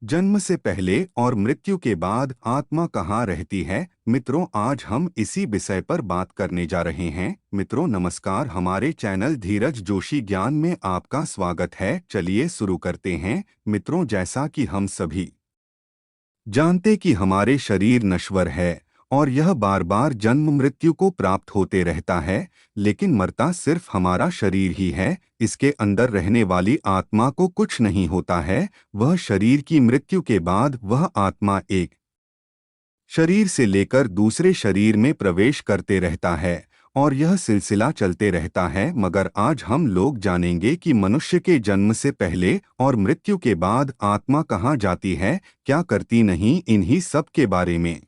जन्म से पहले और मृत्यु के बाद आत्मा कहाँ रहती है। मित्रों, आज हम इसी विषय पर बात करने जा रहे हैं। मित्रों नमस्कार, हमारे चैनल धीरज जोशी ज्ञान में आपका स्वागत है। चलिए शुरू करते हैं। मित्रों, जैसा कि हम सभी जानते कि हमारे शरीर नश्वर है और यह बार बार जन्म मृत्यु को प्राप्त होते रहता है, लेकिन मरता सिर्फ हमारा शरीर ही है। इसके अंदर रहने वाली आत्मा को कुछ नहीं होता है। वह शरीर की मृत्यु के बाद वह आत्मा एक शरीर से लेकर दूसरे शरीर में प्रवेश करते रहता है और यह सिलसिला चलते रहता है। मगर आज हम लोग जानेंगे कि मनुष्य के जन्म से पहले और मृत्यु के बाद आत्मा कहाँ जाती है, क्या करती नहीं, इन्हीं सब के बारे में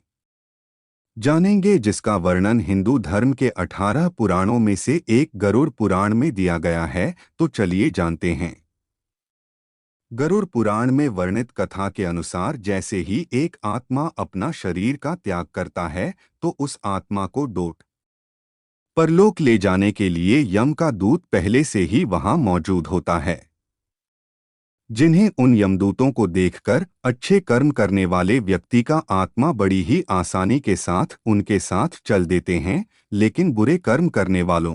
जानेंगे, जिसका वर्णन हिंदू धर्म के 18 पुराणों में से एक गरुड़ पुराण में दिया गया है। तो चलिए जानते हैं। गरुड़ पुराण में वर्णित कथा के अनुसार जैसे ही एक आत्मा अपना शरीर का त्याग करता है तो उस आत्मा को डोट परलोक ले जाने के लिए यम का दूत पहले से ही वहां मौजूद होता है, जिन्हें उन यमदूतों को देखकर अच्छे कर्म करने वाले व्यक्ति का आत्मा बड़ी ही आसानी के साथ उनके साथ चल देते हैं। लेकिन बुरे कर्म करने वालों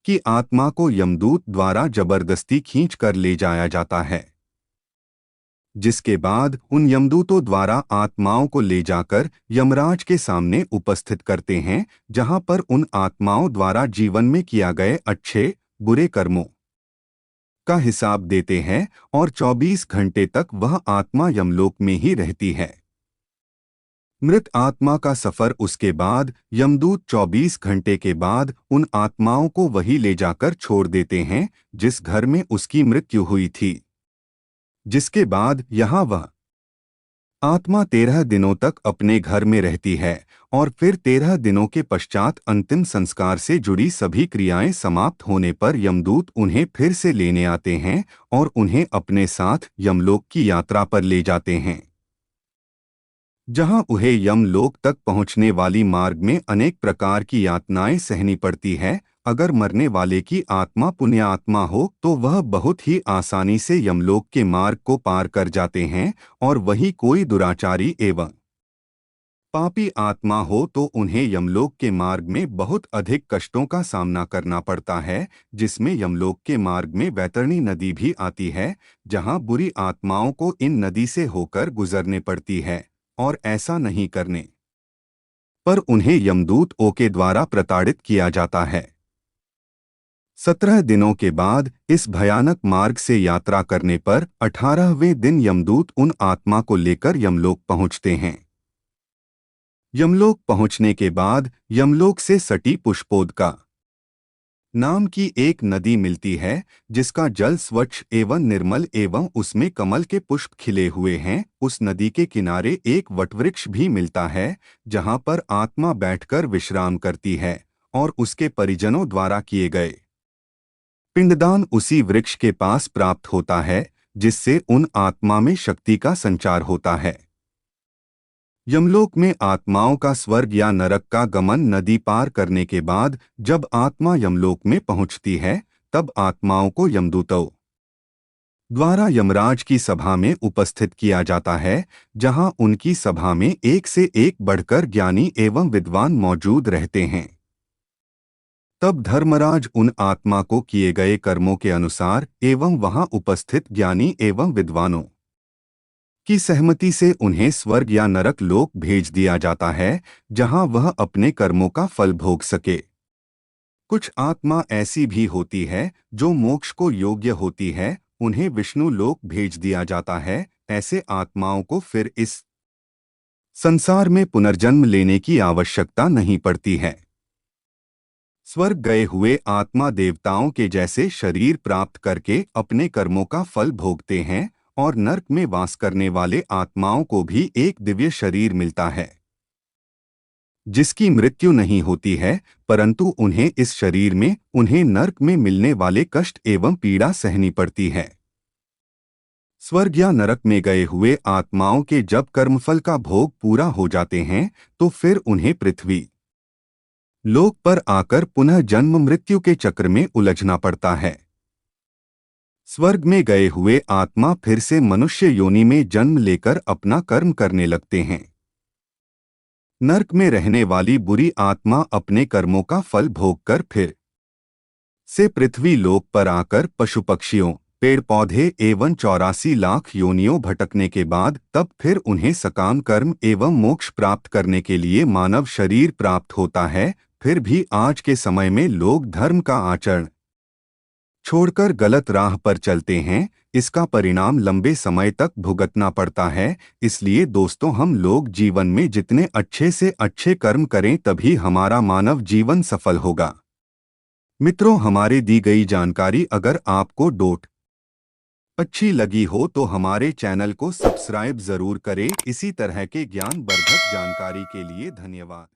की आत्मा को यमदूत द्वारा जबरदस्ती खींच कर ले जाया जाता है, जिसके बाद उन यमदूतों द्वारा आत्माओं को ले जाकर यमराज के सामने उपस्थित करते हैं, जहां पर उन आत्माओं द्वारा जीवन में किया गए अच्छे बुरे कर्मों का हिसाब देते हैं और 24 घंटे तक वह आत्मा यमलोक में ही रहती है। मृत आत्मा का सफर उसके बाद यमदूत 24 घंटे के बाद उन आत्माओं को वही ले जाकर छोड़ देते हैं जिस घर में उसकी मृत्यु हुई थी, जिसके बाद यहाँ वह आत्मा 13 दिनों तक अपने घर में रहती है और फिर 13 दिनों के पश्चात अंतिम संस्कार से जुड़ी सभी क्रियाएं समाप्त होने पर यमदूत उन्हें फिर से लेने आते हैं और उन्हें अपने साथ यमलोक की यात्रा पर ले जाते हैं, जहां उन्हें यमलोक तक पहुंचने वाली मार्ग में अनेक प्रकार की यातनाएं सहनी पड़ती है। अगर मरने वाले की आत्मा पुण्य आत्मा हो तो वह बहुत ही आसानी से यमलोक के मार्ग को पार कर जाते हैं, और वही कोई दुराचारी एवं पापी आत्मा हो तो उन्हें यमलोक के मार्ग में बहुत अधिक कष्टों का सामना करना पड़ता है, जिसमें यमलोक के मार्ग में वैतरणी नदी भी आती है, जहां बुरी आत्माओं को इन नदी से होकर गुजरने पड़ती है, और ऐसा नहीं करने पर उन्हें यमदूत ओ के द्वारा प्रताड़ित किया जाता है। 17 दिनों के बाद इस भयानक मार्ग से यात्रा करने पर 18वें दिन यमदूत उन आत्मा को लेकर यमलोक पहुंचते हैं। यमलोक पहुंचने के बाद यमलोक से सटी पुष्पोदका नाम की एक नदी मिलती है, जिसका जल स्वच्छ एवं निर्मल एवं उसमें कमल के पुष्प खिले हुए हैं। उस नदी के किनारे एक वटवृक्ष भी मिलता है, जहां पर आत्मा बैठकर विश्राम करती है और उसके परिजनों द्वारा किए गए पिंडदान उसी वृक्ष के पास प्राप्त होता है, जिससे उन आत्मा में शक्ति का संचार होता है। यमलोक में आत्माओं का स्वर्ग या नरक का गमन नदी पार करने के बाद जब आत्मा यमलोक में पहुंचती है, तब आत्माओं को यमदूतों द्वारा यमराज की सभा में उपस्थित किया जाता है, जहां उनकी सभा में एक से एक बढ़कर ज्ञानी एवं विद्वान मौजूद रहते हैं। तब धर्मराज उन आत्मा को किए गए कर्मों के अनुसार एवं वहां उपस्थित ज्ञानी एवं विद्वानों की सहमति से उन्हें स्वर्ग या नरक लोक भेज दिया जाता है, जहां वह अपने कर्मों का फल भोग सके। कुछ आत्मा ऐसी भी होती है जो मोक्ष को योग्य होती है, उन्हें विष्णु लोक भेज दिया जाता है। ऐसे आत्माओं को फिर इस संसार में पुनर्जन्म लेने की आवश्यकता नहीं पड़ती है। स्वर्ग गए हुए आत्मा देवताओं के जैसे शरीर प्राप्त करके अपने कर्मों का फल भोगते हैं, और नरक में वास करने वाले आत्माओं को भी एक दिव्य शरीर मिलता है, जिसकी मृत्यु नहीं होती है, परंतु उन्हें इस शरीर में उन्हें नरक में मिलने वाले कष्ट एवं पीड़ा सहनी पड़ती है। स्वर्ग या नरक में गए हुए आत्माओं के जब कर्मफल का भोग पूरा हो जाते हैं तो फिर उन्हें पृथ्वी लोक पर आकर पुनः जन्म मृत्यु के चक्र में उलझना पड़ता है। स्वर्ग में गए हुए आत्मा फिर से मनुष्य योनि में जन्म लेकर अपना कर्म करने लगते हैं। नरक में रहने वाली बुरी आत्मा अपने कर्मों का फल भोगकर फिर से पृथ्वी लोक पर आकर पशु पक्षियों, पेड़ पौधे एवं 84 लाख योनियों भटकने के बाद तब फिर उन्हें सकाम कर्म एवं मोक्ष प्राप्त करने के लिए मानव शरीर प्राप्त होता है। फिर भी आज के समय में लोग धर्म का आचरण छोड़कर गलत राह पर चलते हैं। इसका परिणाम लंबे समय तक भुगतना पड़ता है। इसलिए दोस्तों, हम लोग जीवन में जितने अच्छे से अच्छे कर्म करें तभी हमारा मानव जीवन सफल होगा। मित्रों, हमारे दी गई जानकारी अगर आपको डोट अच्छी लगी हो तो हमारे चैनल को सब्सक्राइब जरूर करें। इसी तरह के ज्ञान वर्धक जानकारी के लिए धन्यवाद।